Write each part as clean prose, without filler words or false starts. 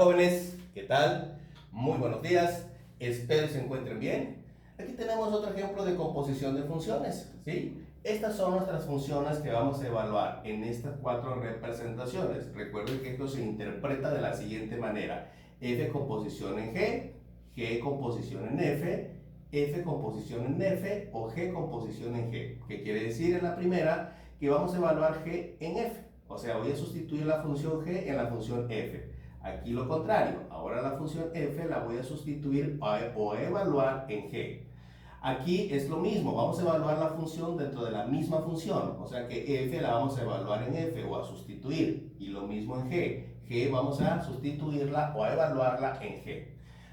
jóvenes, ¿qué tal? Muy buenos días, espero se encuentren bien. Aquí tenemos otro ejemplo de composición de funciones, ¿sí? Estas son nuestras funciones que vamos a evaluar en estas cuatro representaciones. Recuerden que esto se interpreta de la siguiente manera: f composición en g composición en f composición en f o g composición en g. ¿Qué quiere decir en la primera? Que vamos a evaluar g en f. O sea, voy a sustituir la función g en la función f. Aquí lo contrario, ahora la función f la voy a sustituir o a evaluar en g. Aquí es lo mismo, vamos a evaluar la función dentro de la misma función, o sea que f la vamos a evaluar en f o a sustituir, y lo mismo en g vamos a sustituirla o a evaluarla en g.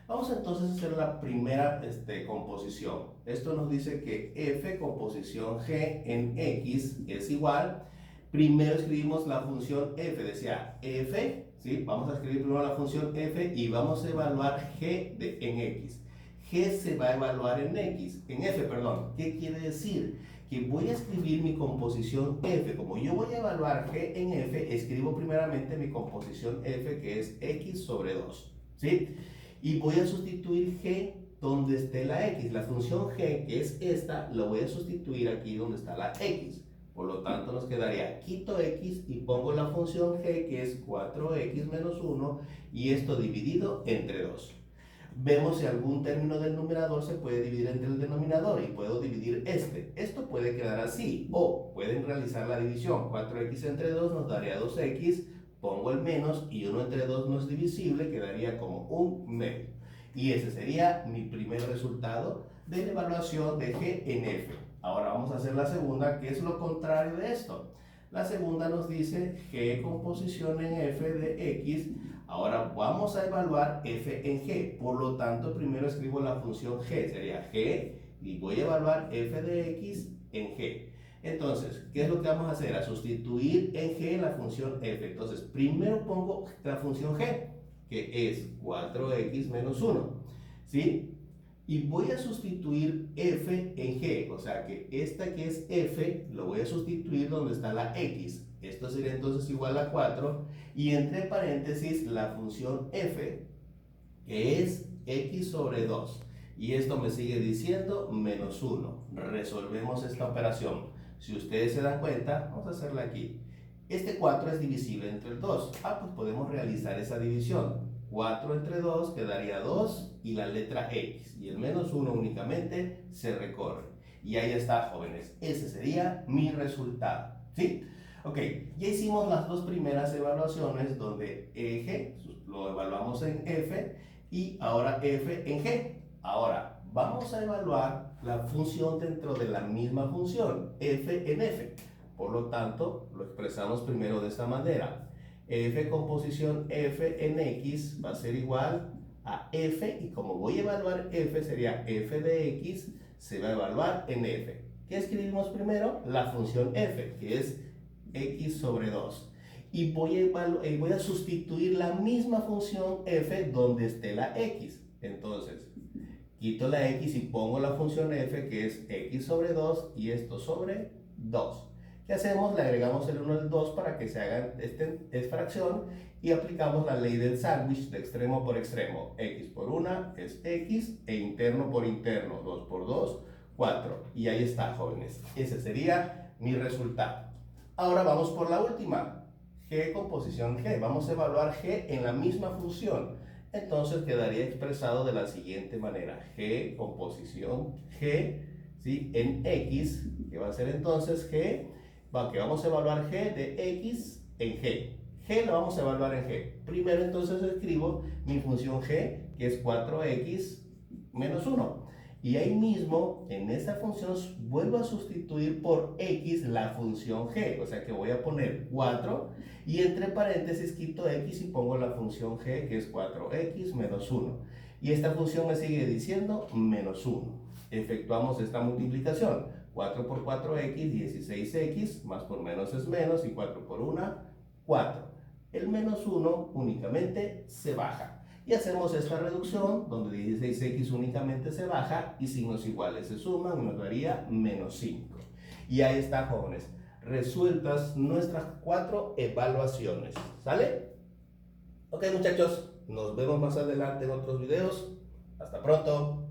Vamos entonces a hacer la primera composición. Esto nos dice que f composición g en x es igual. Primero escribimos la función f, decía f, ¿sí? Vamos a escribir primero la función f y vamos a evaluar g en x. G se va a evaluar en f, perdón. ¿Qué quiere decir? Que voy a escribir mi composición f. Como yo voy a evaluar g en f, escribo primeramente mi composición f, que es x sobre 2, ¿sí? Y voy a sustituir g donde esté la x. La función g, que es esta, la voy a sustituir aquí donde está la x. Por lo tanto, nos quedaría, quito x y pongo la función g, que es 4x menos 1, y esto dividido entre 2. Vemos si algún término del numerador se puede dividir entre el denominador, y puedo dividir este. Esto puede quedar así, o pueden realizar la división. 4x entre 2 nos daría 2x, pongo el menos, y 1 entre 2 no es divisible, quedaría como un medio. Y ese sería mi primer resultado de la evaluación de g en f. Ahora vamos a hacer la segunda, que es lo contrario de esto. La segunda nos dice g composición en f de x. Ahora vamos a evaluar f en g. Por lo tanto, primero escribo la función g, sería g, y voy a evaluar f de x en g. Entonces, ¿qué es lo que vamos a hacer? A sustituir en g la función f. Entonces, primero pongo la función g, que es 4x menos 1, ¿sí? Y voy a sustituir f en g, o sea que esta que es f, lo voy a sustituir donde está la x. Esto sería entonces igual a 4, y entre paréntesis la función f, que es x sobre 2. Y esto me sigue diciendo menos 1. Resolvemos esta operación. Si ustedes se dan cuenta, vamos a hacerla aquí. Este 4 es divisible entre el 2. Pues podemos realizar esa división. 4 entre 2 quedaría 2 y la letra x. Y el menos 1 únicamente se recorre. Y ahí está, jóvenes. Ese sería mi resultado. ¿Sí? Ok, ya hicimos las dos primeras evaluaciones donde g lo evaluamos en f y ahora f en g. Ahora vamos a evaluar la función dentro de la misma función, f en f. Por lo tanto, lo expresamos primero de esta manera. F composición f en x va a ser igual a f, y como voy a evaluar f, sería f de x, se va a evaluar en f. ¿Qué escribimos primero? La función f, que es x sobre 2. Y voy a sustituir la misma función f donde esté la x. Entonces, quito la x y pongo la función f, que es x sobre 2, y esto sobre 2. ¿Qué hacemos? Le agregamos el 1 al 2 para que se haga esta fracción, y aplicamos la ley del sándwich de extremo por extremo. X por 1 es x, e interno por interno, 2 por 2, 4. Y ahí está, jóvenes. Ese sería mi resultado. Ahora vamos por la última. G composición g. Vamos a evaluar g en la misma función. Entonces quedaría expresado de la siguiente manera: g composición g, ¿sí? En x, que va a ser entonces g, que vamos a evaluar g de x en g. G lo vamos a evaluar en g. Primero entonces escribo mi función g, que es 4x menos 1. Y ahí mismo, en esta función, vuelvo a sustituir por x la función g. O sea que voy a poner 4, y entre paréntesis quito x y pongo la función g, que es 4x menos 1. Y esta función me sigue diciendo menos 1. Efectuamos esta multiplicación. 4 por 4x, 16x, más por menos es menos, y 4 por 1, 4. El menos 1 únicamente se baja. Y hacemos esta reducción donde 16x únicamente se baja y signos iguales se suman, y nos daría menos 5. Y ahí está, jóvenes, resueltas nuestras 4 evaluaciones. ¿Sale? Ok, muchachos. Nos vemos más adelante en otros videos. Hasta pronto.